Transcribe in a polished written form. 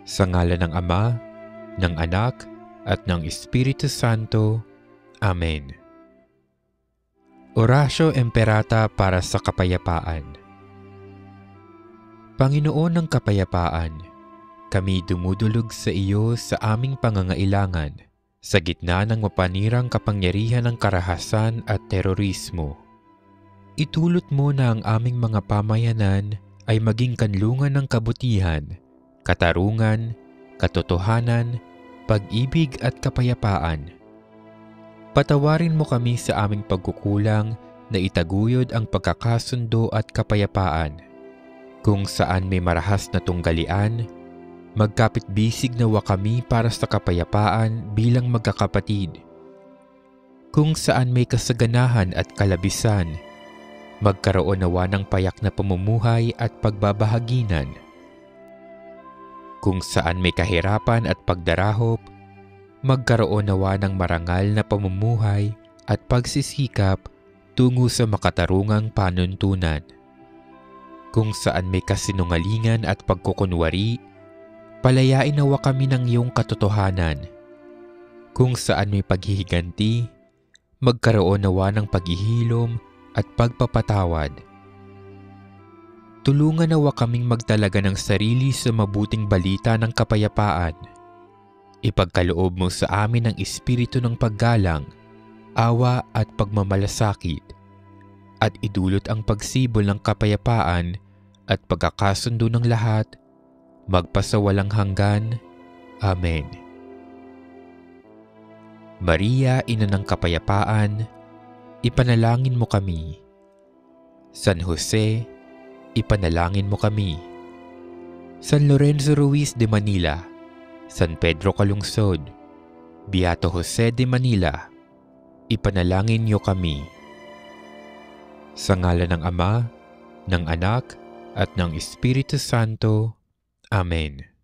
Sa ngalan ng Ama, ng Anak, at ng Espiritu Santo. Amen. Orasyo Imperata para sa kapayapaan. Panginoon ng kapayapaan, kami dumudulog sa iyo sa aming pangangailangan sa gitna ng mapanirang kapangyarihan ng karahasan at terorismo. Itulot mo na ang aming mga pamayanan ay maging kanlungan ng kabutihan, katarungan, katotohanan, pag-ibig at kapayapaan. Patawarin mo kami sa aming pagkukulang na itaguyod ang pagkakasundo at kapayapaan. Kung saan may marahas na tunggalian, magkapit-bisig nawa kami para sa kapayapaan bilang magkakapatid. Kung saan may kasaganahan at kalabisan, magkaroon nawa ng payak na pamumuhay at pagbabahaginan. Kung saan may kahirapan at pagdarahop, magkaroon nawa ng marangal na pamumuhay at pagsisikap tungo sa makatarungang panuntunan. Kung saan may kasinungalingan at pagkukunwari, palayain nawa kami ng iyong katotohanan. Kung saan may paghihiganti, magkaroon nawa ng paghihilom at pagpapatawad. Tulungan nawa kaming magtalaga ng sarili sa mabuting balita ng kapayapaan. Ipagkaloob mo sa amin ang espiritu ng paggalang, awa at pagmamalasakit, at idulot ang pagsibol ng kapayapaan at pagkakasundo ng lahat, magpasawalang hanggan. Amen. Maria, Ina ng Kapayapaan, ipanalangin mo kami. San Jose, ipanalangin mo kami. San Lorenzo Ruiz de Manila, San Pedro Calungsod, Beato Jose de Manila, ipanalangin niyo kami. Sa ngalan ng Ama, ng Anak, at ng Espiritu Santo. Amen.